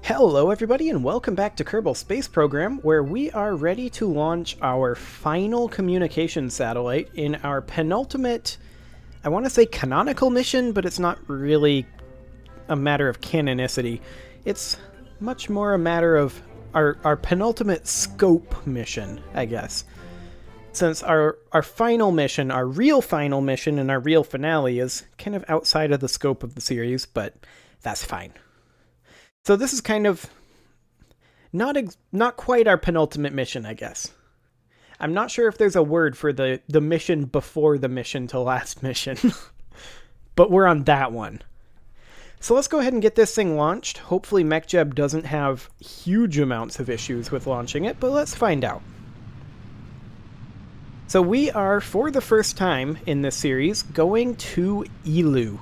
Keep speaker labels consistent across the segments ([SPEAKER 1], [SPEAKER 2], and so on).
[SPEAKER 1] Hello everybody and welcome back to Kerbal Space Program, where we are ready to launch our final communication satellite in our penultimate, I want to say canonical mission, but it's not really a matter of canonicity. It's much more a matter of our penultimate scope mission, I guess. Since our final mission, our real final mission and our real finale is kind of outside of the scope of the series, but that's fine. So this is kind of not quite our penultimate mission, I guess. I'm not sure if there's a word for the mission before the mission to last mission, but we're on that one. So let's go ahead and get this thing launched. Hopefully MechJeb doesn't have huge amounts of issues with launching it, but let's find out. So we are, for the first time in this series, going to Elu,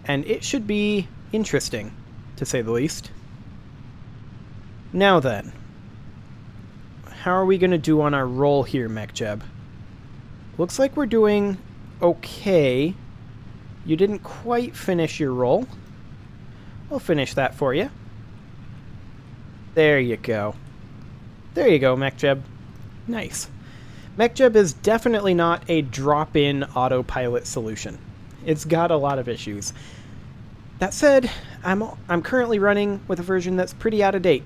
[SPEAKER 1] and it should be interesting, to say the least. Now then, how are we going to do on our roll here, MechJeb? Looks like we're doing okay. You didn't quite finish your roll. I'll finish that for you. There you go. There you go, MechJeb. Nice. MechJeb is definitely not a drop-in autopilot solution. It's got a lot of issues. That said, I'm currently running with a version that's pretty out of date.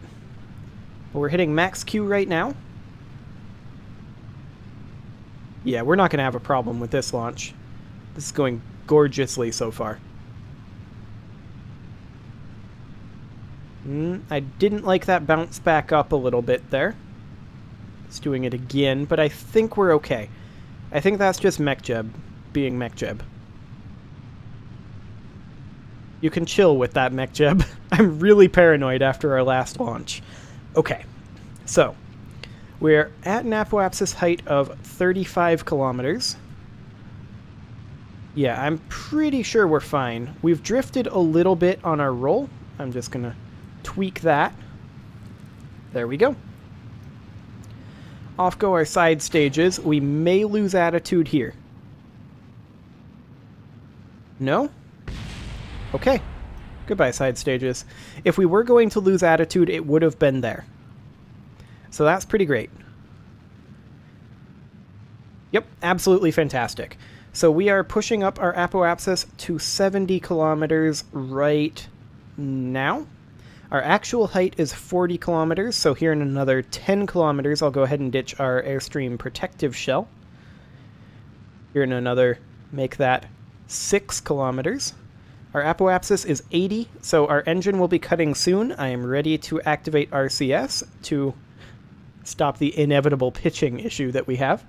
[SPEAKER 1] But we're hitting max Q right now. Yeah, we're not going to have a problem with this launch. This is going gorgeously so far. I didn't like that bounce back up a little bit there. It's doing it again, but I think we're okay. I think that's just MechJeb being MechJeb. You can chill with that, MechJeb. I'm really paranoid after our last launch. Okay, so we're at an apoapsis height of 35 kilometers. Yeah, I'm pretty sure we're fine. We've drifted a little bit on our roll. I'm just going to tweak that. There we go. Off go our side stages. We may lose attitude here. No? Okay. Goodbye, side stages. If we were going to lose attitude, it would have been there. So that's pretty great. Yep, absolutely fantastic. So we are pushing up our apoapsis to 70 kilometers right now. Our actual height is 40 kilometers, so here in another 10 kilometers, I'll go ahead and ditch our Airstream protective shell. Here in another, make that 6 kilometers. Our apoapsis is 80, so our engine will be cutting soon. I am ready to activate RCS to stop the inevitable pitching issue that we have.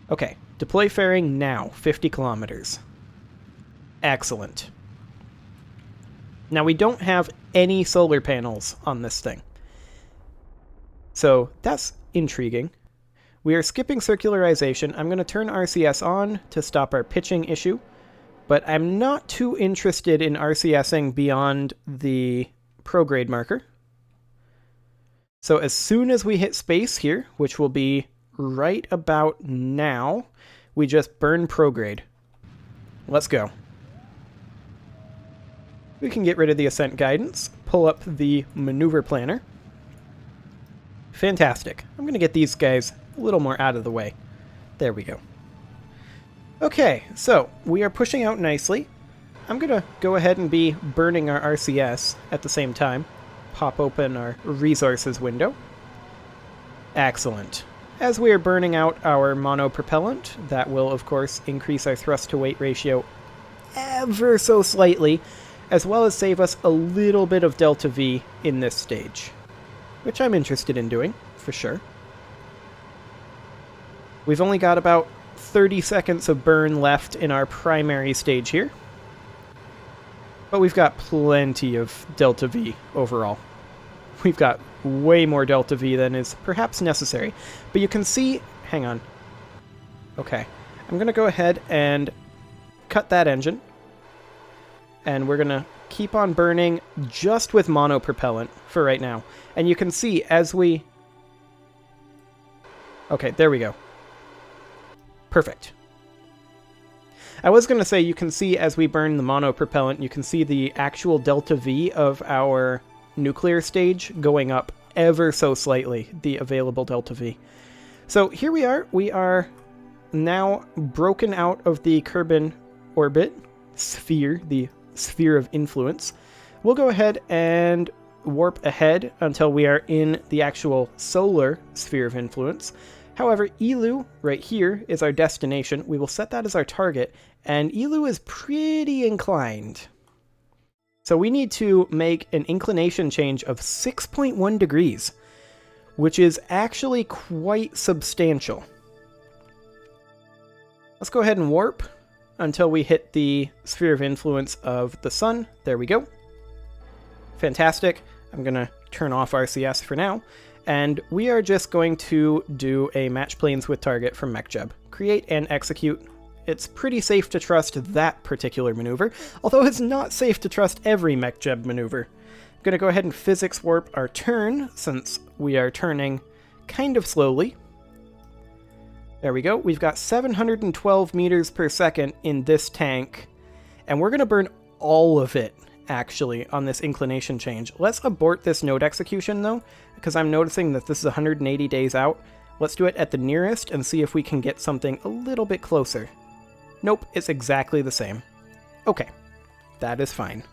[SPEAKER 1] Okay, deploy fairing now, 50 kilometers. Excellent. Now we don't have any solar panels on this thing, so that's intriguing. We are skipping circularization. I'm going to turn RCS on to stop our pitching issue. But I'm not too interested in RCSing beyond the prograde marker. So as soon as we hit space here, which will be right about now, we just burn prograde. Let's go. We can get rid of the ascent guidance, pull up the maneuver planner. Fantastic. I'm going to get these guys a little more out of the way. There we go. Okay, so we are pushing out nicely. I'm going to go ahead and be burning our RCS at the same time. Pop open our resources window. Excellent. As we are burning out our monopropellant, that will of course increase our thrust to weight ratio ever so slightly, as well as save us a little bit of delta V in this stage, which I'm interested in doing, for sure. We've only got about 30 seconds of burn left in our primary stage here. But we've got plenty of delta V overall. We've got way more delta V than is perhaps necessary. But you can see... Hang on. Okay. I'm going to go ahead and cut that engine. And we're going to keep on burning just with monopropellant for right now. And you can see as we... Okay, there we go. Perfect. I was going to say, you can see as we burn the monopropellant, you can see the actual delta V of our nuclear stage going up ever so slightly, the available delta V. So here we are now broken out of the Kerbal orbit sphere, the sphere of influence. We'll go ahead and warp ahead until we are in the actual solar sphere of influence. However, Elu, right here, is our destination. We will set that as our target, and Elu is pretty inclined. So we need to make an inclination change of 6.1 degrees, which is actually quite substantial. Let's go ahead and warp until we hit the sphere of influence of the sun. There we go. Fantastic. I'm going to turn off RCS for now. And we are just going to do a match planes with target from MechJeb. Create and execute. It's pretty safe to trust that particular maneuver, although it's not safe to trust every MechJeb maneuver. I'm going to go ahead and physics warp our turn, since we are turning kind of slowly. There we go. We've got 712 meters per second in this tank, and we're going to burn all of it, actually, on this inclination change. Let's abort this node execution, though, because I'm noticing that this is 180 days out. Let's do it at the nearest and see if we can get something a little bit closer. Nope, it's exactly the same. Okay, that is fine.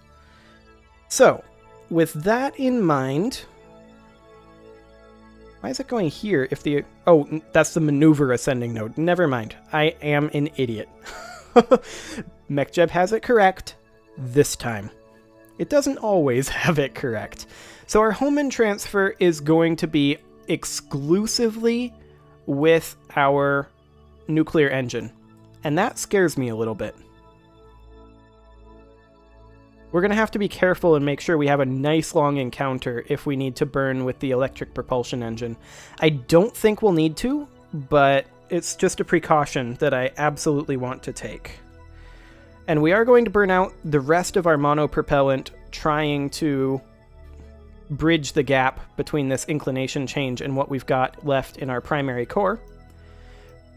[SPEAKER 1] So, with that in mind... Why is it going here if the... Oh, that's the maneuver ascending node. Never mind. I am an idiot. MechJeb has it correct this time. It doesn't always have it correct. So our Hohmann transfer is going to be exclusively with our nuclear engine. And that scares me a little bit. We're going to have to be careful and make sure we have a nice long encounter if we need to burn with the electric propulsion engine. I don't think we'll need to, but it's just a precaution that I absolutely want to take. And we are going to burn out the rest of our monopropellant trying to bridge the gap between this inclination change and what we've got left in our primary core.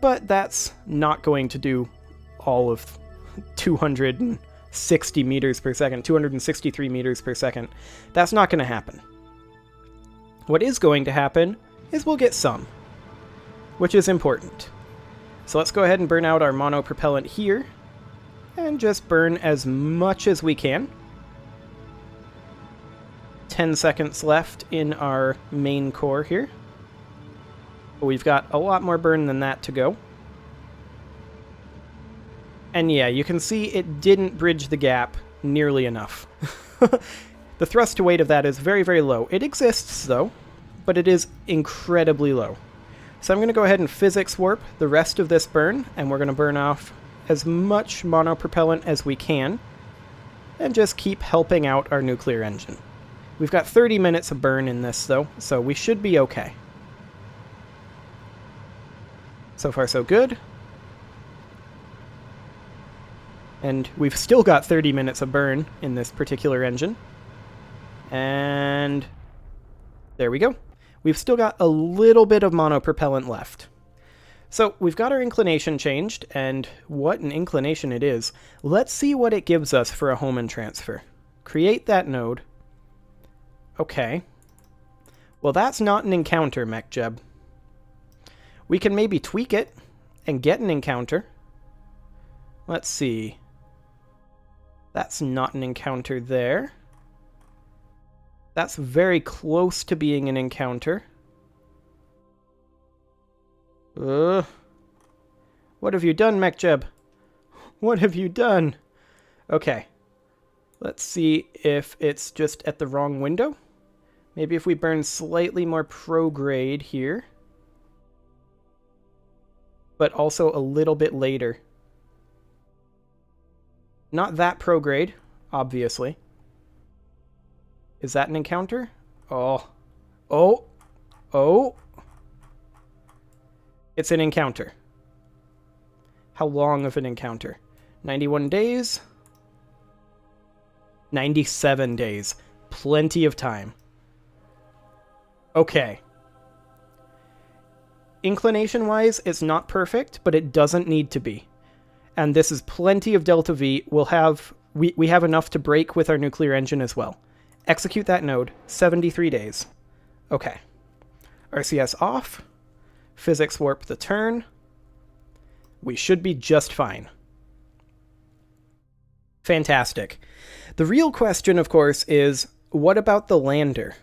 [SPEAKER 1] But that's not going to do all of 260 meters per second, 263 meters per second. That's not going to happen. What is going to happen is we'll get some, which is important. So let's go ahead and burn out our monopropellant here, and just burn as much as we can. 10 seconds left in our main core here. But we've got a lot more burn than that to go. And yeah, you can see it didn't bridge the gap nearly enough. The thrust to weight of that is very, very low. It exists, though, but it is incredibly low. So I'm going to go ahead and physics warp the rest of this burn, and we're going to burn off as much monopropellant as we can, and just keep helping out our nuclear engine. We've got 30 minutes of burn in this, though, so we should be okay. So far, so good. And we've still got 30 minutes of burn in this particular engine. And there we go. We've still got a little bit of monopropellant left. So we've got our inclination changed, and what an inclination it is. Let's see what it gives us for a Hohmann transfer. Create that node. Okay. Well, that's not an encounter, MechJeb. We can maybe tweak it and get an encounter. Let's see. That's not an encounter there. That's very close to being an encounter. What have you done, MechJeb? What have you done? Okay. Let's see if it's just at the wrong window. Maybe if we burn slightly more prograde here. But also a little bit later. Not that prograde, obviously. Is that an encounter? Oh. Oh. Oh. It's an encounter. How long of an encounter? 91 days? 97 days. Plenty of time. Okay. Inclination-wise, it's not perfect, but it doesn't need to be. and this is plenty of delta V. We have enough to break with our nuclear engine as well. Execute that node. 73 days. Okay. RCS off. Physics warp the turn. We should be just fine. Fantastic. The real question, of course, is what about the lander?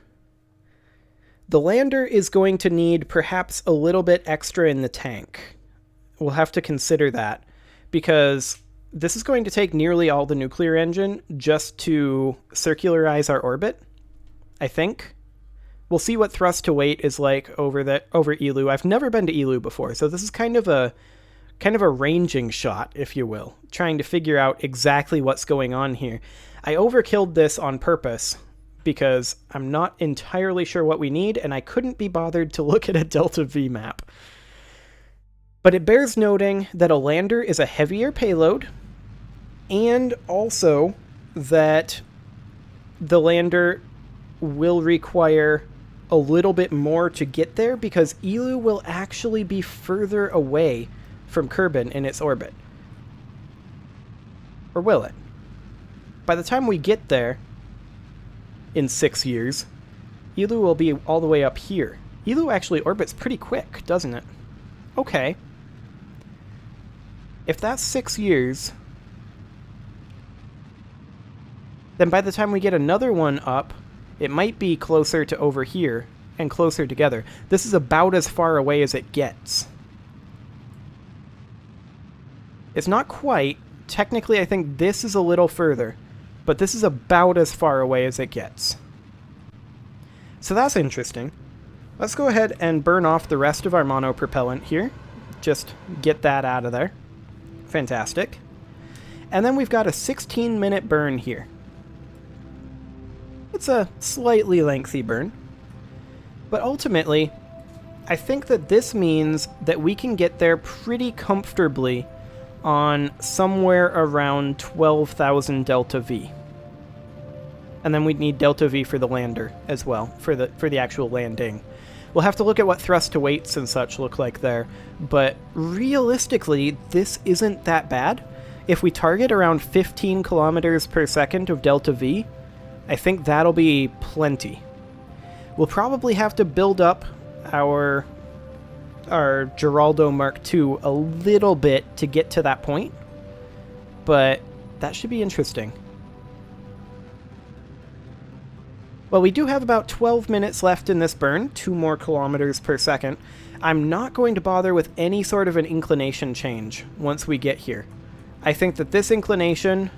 [SPEAKER 1] The lander is going to need perhaps a little bit extra in the tank. We'll have to consider that, because this is going to take nearly all the nuclear engine just to circularize our orbit, I think. We'll see what thrust to weight is like over Eeloo. I've never been to Eeloo before, so this is kind of a ranging shot, if you will, trying to figure out exactly what's going on here. I overkilled this on purpose because I'm not entirely sure what we need, and I couldn't be bothered to look at a Delta V map. But it bears noting that a lander is a heavier payload, and also that the lander will require a little bit more to get there, because Eeloo will actually be further away from Kerbal in its orbit. Or will it? By the time we get there, in 6 years, Eeloo will be all the way up here. Eeloo actually orbits pretty quick, doesn't it? Okay. If that's 6 years, then by the time we get another one up, it might be closer to over here and closer together. This is about as far away as it gets. It's not quite. Technically, I think this is a little further, but this is about as far away as it gets. So that's interesting. Let's go ahead and burn off the rest of our monopropellant here. Just get that out of there. Fantastic. And then we've got a 16-minute burn here. It's a slightly lengthy burn. But ultimately, I think that this means that we can get there pretty comfortably on somewhere around 12,000 delta V. And then we'd need delta V for the lander as well, for the actual landing. We'll have to look at what thrust to weights and such look like there, but realistically, this isn't that bad. If we target around 15 kilometers per second of delta V, I think that'll be plenty. We'll probably have to build up our Geraldo Mark II a little bit to get to that point, but that should be interesting. Well, we do have about 12 minutes left in this burn, 2 more kilometers per second. I'm not going to bother with any sort of an inclination change once we get here. I think that this inclination,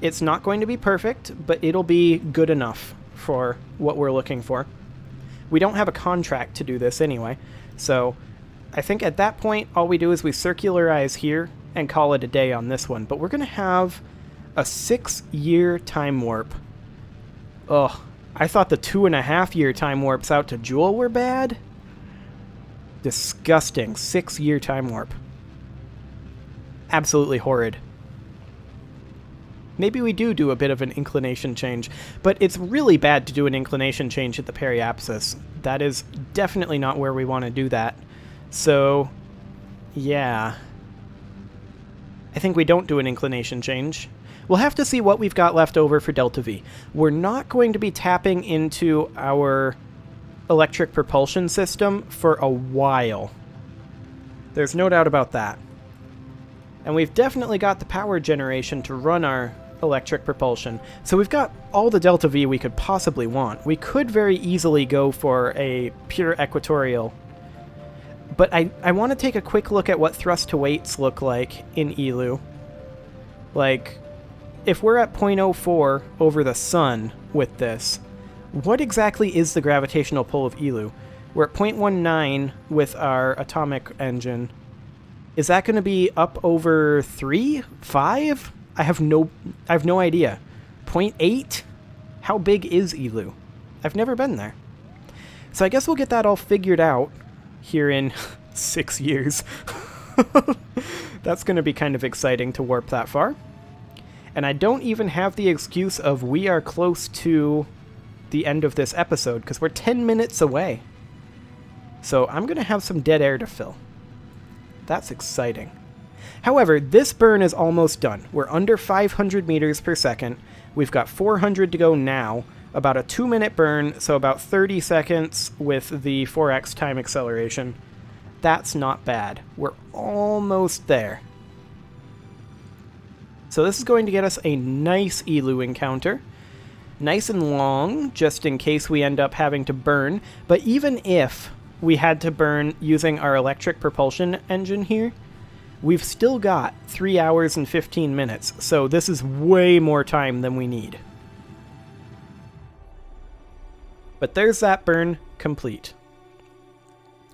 [SPEAKER 1] it's not going to be perfect, but it'll be good enough for what we're looking for. We don't have a contract to do this anyway, so I think at that point, all we do is we circularize here and call it a day on this one. But we're going to have a 6-year time warp. Ugh, I thought the 2.5-year time warps out to Joule were bad. Disgusting. 6-year time warp. Absolutely horrid. Maybe we do a bit of an inclination change, but it's really bad to do an inclination change at the periapsis. That is definitely not where we want to do that. So, yeah. I think we don't do an inclination change. We'll have to see what we've got left over for Delta V. We're not going to be tapping into our electric propulsion system for a while. There's no doubt about that. And we've definitely got the power generation to run our electric propulsion. So we've got all the Delta V we could possibly want. We could very easily go for a pure equatorial. But I want to take a quick look at what thrust to weights look like in Eeloo. Like, if we're at 0.04 over the sun with this, what exactly is the gravitational pull of Eeloo? We're at 0.19 with our atomic engine. Is that going to be up over 3? 5? I have no idea. 0.8? How big is Eeloo? I've never been there. So I guess we'll get that all figured out here in 6 years. That's going to be kind of exciting to warp that far. And I don't even have the excuse of we are close to the end of this episode, because we're 10 minutes away. So I'm going to have some dead air to fill. That's exciting. However, this burn is almost done. We're under 500 meters per second. We've got 400 to go now. About a 2-minute burn, so about 30 seconds with the 4x time acceleration. That's not bad. We're almost there. So this is going to get us a nice Elu encounter. Nice and long, just in case we end up having to burn. But even if we had to burn using our electric propulsion engine here, we've still got 3 hours and 15 minutes. So this is way more time than we need. But there's that burn complete.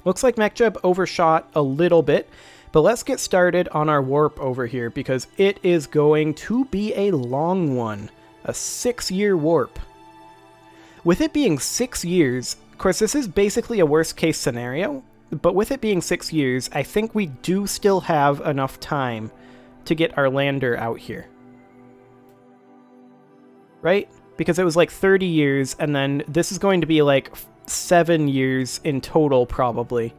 [SPEAKER 1] Looks like MechJeb overshot a little bit, but let's get started on our warp over here because it is going to be a long one. A 6-year warp. With it being 6 years, of course this is basically a worst case scenario, but with it being 6 years, I think we do still have enough time to get our lander out here. Right? Because it was like 30 years, and then this is going to be like 7 years in total, probably.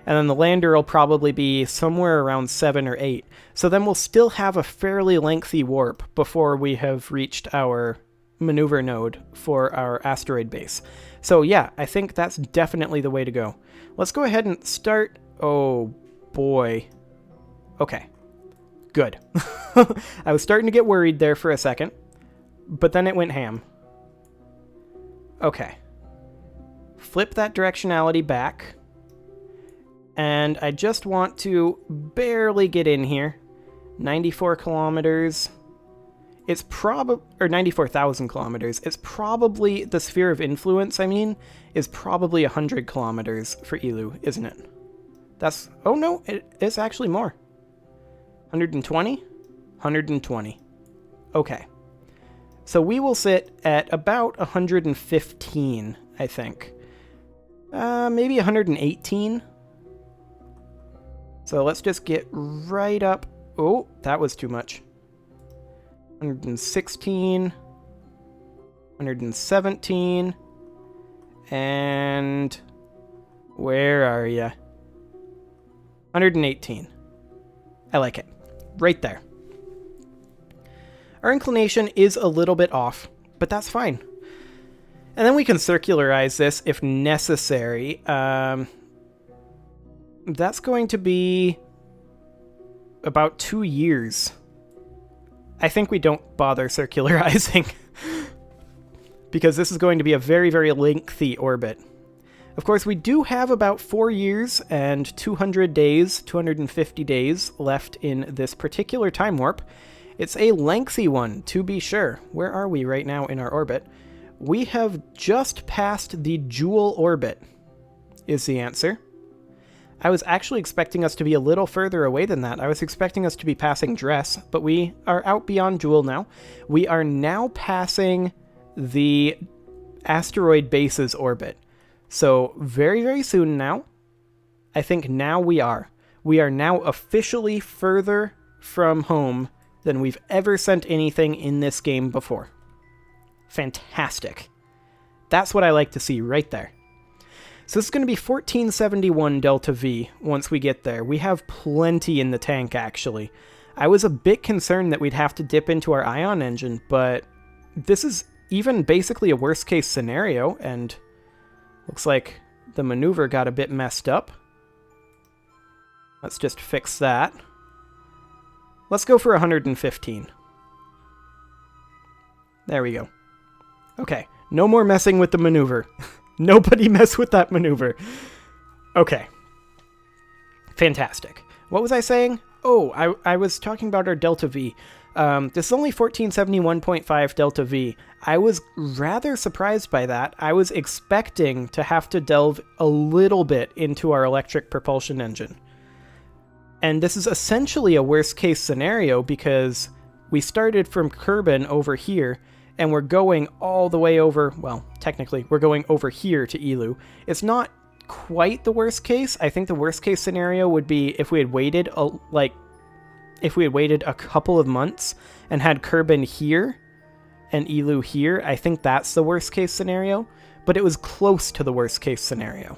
[SPEAKER 1] And then the lander will probably be somewhere around 7 or 8. So then we'll still have a fairly lengthy warp before we have reached our maneuver node for our asteroid base. So yeah, I think that's definitely the way to go. Let's go ahead and start... Oh, boy. Okay. Good. I was starting to get worried there for a second. But then it went ham. Okay. Flip that directionality back. And I just want to barely get in here. 94 kilometers. It's probably... Or 94,000 kilometers. It's probably... The sphere of influence, I mean, is probably 100 kilometers for Elu, isn't it? That's... Oh, no. It's actually more. 120? 120. Okay. So we will sit at about 115, I think. Maybe 118. So let's just get right up. Oh, that was too much. 116. 117. And... Where are you? 118. I like it. Right there. Our inclination is a little bit off, but that's fine. And then we can circularize this if necessary. That's going to be about 2 years. I think we don't bother circularizing because this is going to be a very, very lengthy orbit. Of course, we do have about 4 years and 200 days, 250 days left in this particular time warp. It's a lengthy one, to be sure. Where are we right now in our orbit? We have just passed the Joule orbit, is the answer. I was actually expecting us to be a little further away than that. I was expecting us to be passing Dress, but we are out beyond Joule now. We are now passing the asteroid base's orbit. So very, very soon now. I think now we are. We are now officially further from home than we've ever sent anything in this game before. Fantastic. That's what I like to see right there. So this is going to be 1471 Delta V once we get there. We have plenty in the tank, actually. I was a bit concerned that we'd have to dip into our ion engine, but this is even basically a worst-case scenario, and looks like the maneuver got a bit messed up. Let's just fix that. Let's go for 115. There we go. Okay, no more messing with the maneuver. Nobody mess with that maneuver. Okay. Fantastic. What was I saying? Oh, I was talking about our Delta V. This is only 1471.5 Delta V. I was rather surprised by that. I was expecting to have to delve a little bit into our electric propulsion engine. And this is essentially a worst-case scenario because we started from Kerbal over here, and we're going all the way over, well, technically, we're going over here to Elu. It's not quite the worst case. I think the worst-case scenario would be if we had waited, if we had waited a couple of months and had Kerbal here and Elu here. I think that's the worst-case scenario, but it was close to the worst-case scenario.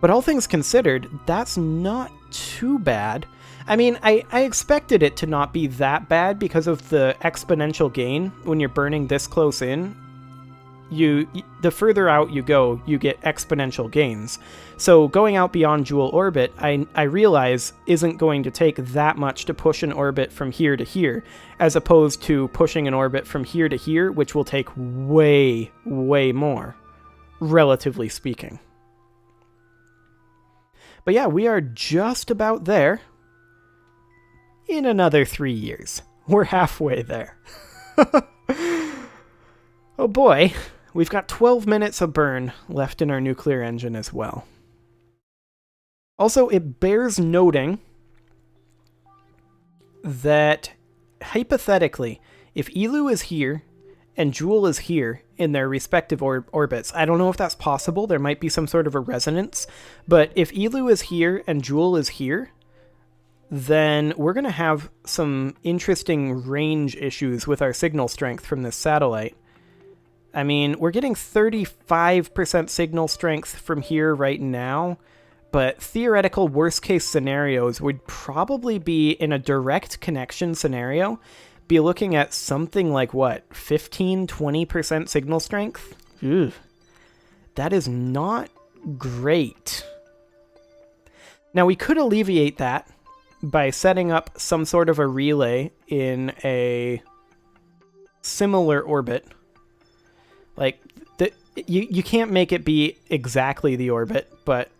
[SPEAKER 1] But all things considered, that's not too bad. I mean, I expected it to not be that bad because of the exponential gain. When you're burning this close in, the further out you go, you get exponential gains. So going out beyond Jool orbit, I realize isn't going to take that much to push an orbit from here to here, as opposed to pushing an orbit from here to here, which will take way, way more, relatively speaking. But yeah, we are just about there. In another 3 years. We're halfway there. Oh boy, we've got 12 minutes of burn left in our nuclear engine as well. Also, it bears noting that, hypothetically, if Eeloo is here and Jool is here in their respective orbits, I don't know if that's possible, there might be some sort of a resonance, but if Eeloo is here and Jool is here, then we're going to have some interesting range issues with our signal strength from this satellite. I mean, we're getting 35% signal strength from here right now, but theoretical worst-case scenarios would probably be, in a direct connection scenario, be looking at something like, what, 15-20% signal strength? Ugh. That is not great. Now, we could alleviate that by setting up some sort of a relay in a similar orbit. Like, you can't make it be exactly the orbit, but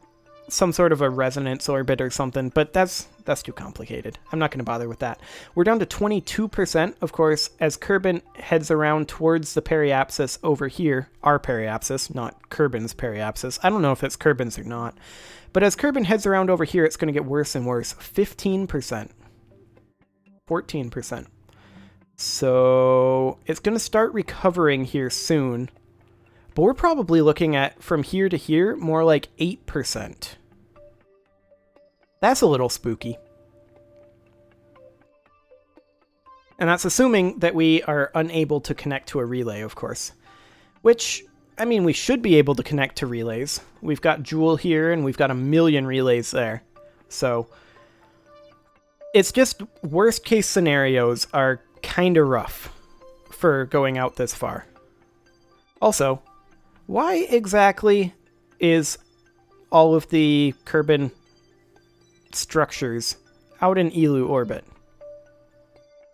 [SPEAKER 1] some sort of a resonance orbit or something, but that's too complicated. I'm not going to bother with that. We're down to 22%, of course, as Kerbin heads around towards the periapsis over here. Our periapsis, not Kerbin's periapsis. I don't know if it's Kerbin's or not. But as Kerbin heads around over here, it's going to get worse and worse. 15%. 14%. So it's going to start recovering here soon. But we're probably looking at, from here to here, more like 8%. That's a little spooky. And that's assuming that we are unable to connect to a relay, of course. Which, I mean, we should be able to connect to relays. We've got Jool here, and we've got a million relays there. So, it's just worst case scenarios are kind of rough for going out this far. Also, why exactly is all of the Kerbin structures out in Eeloo orbit?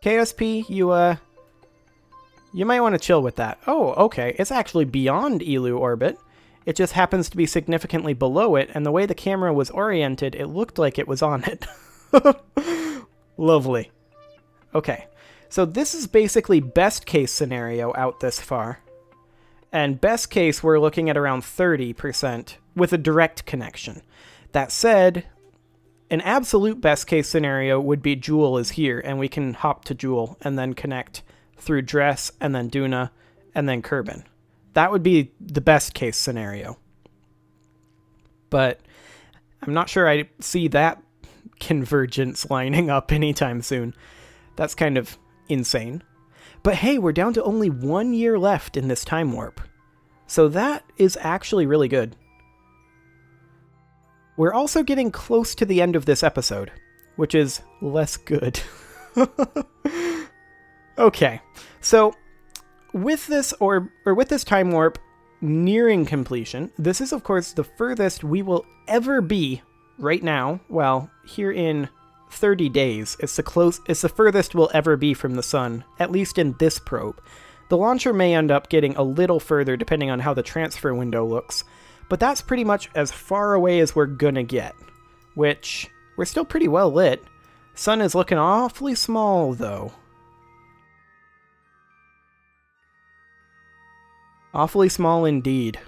[SPEAKER 1] KSP, you might want to chill with that. Oh, okay, it's actually beyond Eeloo orbit. It just happens to be significantly below it, and the way the camera was oriented, it looked like it was on it. Lovely. Okay, so this is basically best case scenario out this far. And best case, we're looking at around 30% with a direct connection. That said, an absolute best case scenario would be Jool is here, and we can hop to Jool and then connect through Dress, and then Duna, and then Kerbin. That would be the best case scenario. But I'm not sure I see that convergence lining up anytime soon. That's kind of insane. But hey, we're down to only 1 year left in this time warp. So that is actually really good. We're also getting close to the end of this episode, which is less good. Okay, so with this with this time warp nearing completion, this is of course the furthest we will ever be right now. Well, here in 30 days, it's the furthest we'll ever be from the sun, at least in this probe. The launcher may end up getting a little further depending on how the transfer window looks, but that's pretty much as far away as we're gonna get, which we're still pretty well lit. Sun is looking awfully small though. Awfully small indeed.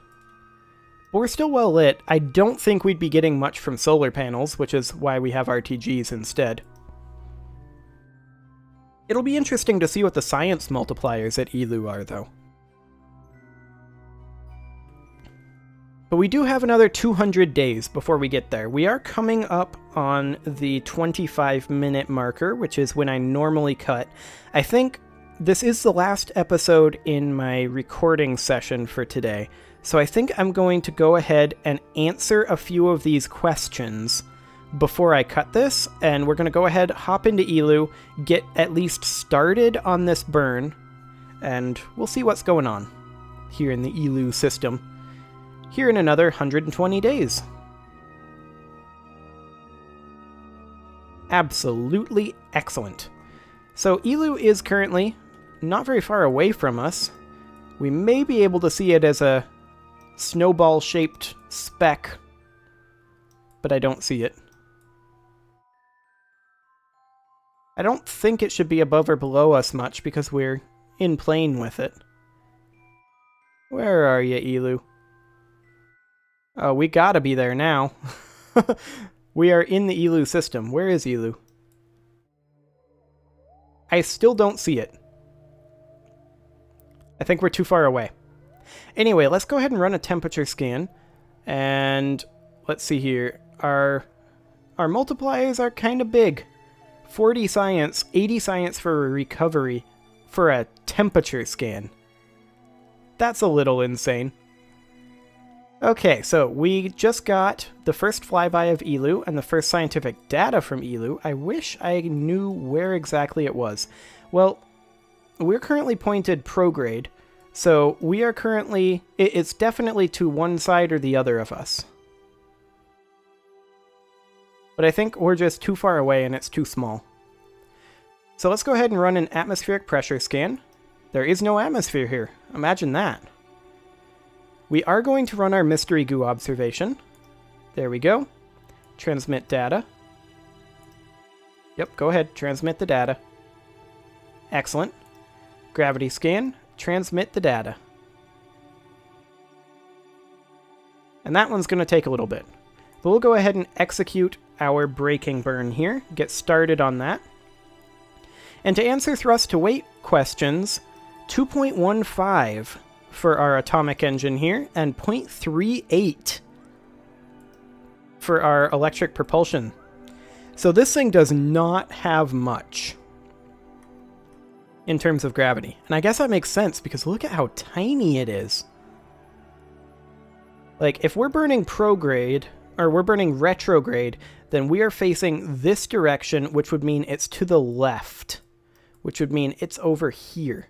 [SPEAKER 1] But we're still well lit. I don't think we'd be getting much from solar panels, which is why we have RTGs instead. It'll be interesting to see what the science multipliers at Eeloo are, though. But we do have another 200 days before we get there. We are coming up on the 25-minute marker, which is when I normally cut. I think this is the last episode in my recording session for today, so I think I'm going to go ahead and answer a few of these questions before I cut this, and we're going to go ahead, hop into Elu, get at least started on this burn, and we'll see what's going on here in the Elu system here in another 120 days. Absolutely excellent. So Elu is currently not very far away from us. We may be able to see it as a snowball-shaped speck, but I don't see it. I don't think it should be above or below us much because we're in plane with it. Where are you, Elu? Oh, we gotta be there now. We are in the Elu system. Where is Elu? I still don't see it. I think we're too far away. Anyway, let's go ahead and run a temperature scan. And let's see here. Our multipliers are kind of big. 40 science, 80 science for a recovery for a temperature scan. That's a little insane. Okay, so we just got the first flyby of Elu and the first scientific data from Elu. I wish I knew where exactly it was. Well, we're currently pointed prograde, so we are currently... It's definitely to one side or the other of us. But I think we're just too far away and it's too small. So let's go ahead and run an atmospheric pressure scan. There is no atmosphere here. Imagine that. We are going to run our mystery goo observation. There we go. Transmit data. Yep, go ahead. Transmit the data. Excellent. Gravity scan. Transmit the data. And that one's going to take a little bit. But we'll go ahead and execute our braking burn here. Get started on that. And to answer thrust to weight questions, 2.15 for our atomic engine here, and 0.38 for our electric propulsion. So this thing does not have much in terms of gravity. And I guess that makes sense, because look at how tiny it is. Like, if we're burning prograde, or we're burning retrograde, then we are facing this direction, which would mean it's to the left, which would mean it's over here.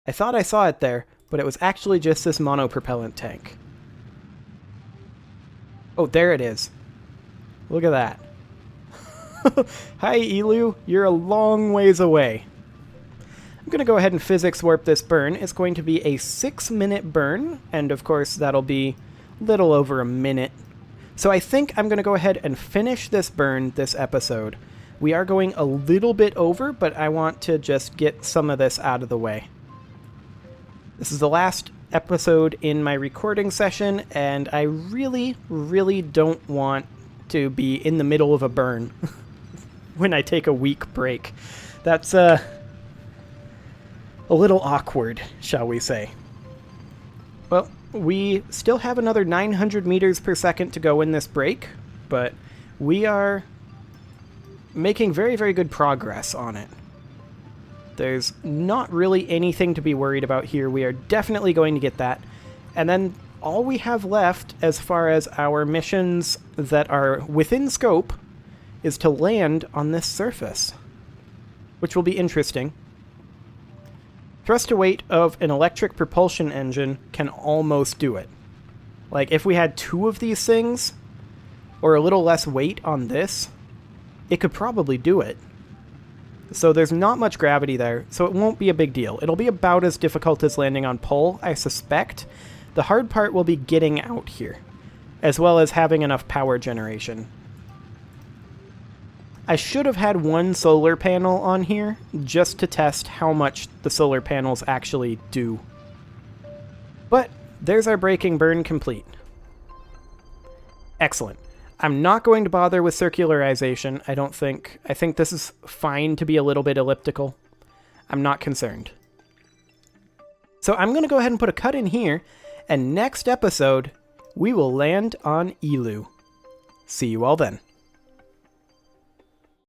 [SPEAKER 1] I thought I saw it there, but it was actually just this monopropellant tank. Oh, there it is. Look at that. Hi, Elu. You're a long ways away. I'm going to go ahead and physics warp this burn. It's going to be a 6-minute burn, and of course that'll be a little over a minute. So I think I'm going to go ahead and finish this burn this episode. We are going a little bit over, but I want to just get some of this out of the way. This is the last episode in my recording session, and I really, really don't want to be in the middle of a burn when I take a week break. That's a little awkward, shall we say. Well, we still have another 900 meters per second to go in this break, but we are making very, very good progress on it. There's not really anything to be worried about here. We are definitely going to get that. And then all we have left as far as our missions that are within scope is to land on this surface, which will be interesting. Thrust to weight of an electric propulsion engine can almost do it. Like, if we had 2 of these things, or a little less weight on this, it could probably do it. So there's not much gravity there, so it won't be a big deal. It'll be about as difficult as landing on pole, I suspect. The hard part will be getting out here, as well as having enough power generation. I should have had 1 solar panel on here, just to test how much the solar panels actually do. But there's our braking burn complete. Excellent. I'm not going to bother with circularization, I don't think. I think this is fine to be a little bit elliptical. I'm not concerned. So I'm going to go ahead and put a cut in here, and next episode, we will land on Elu. See you all then.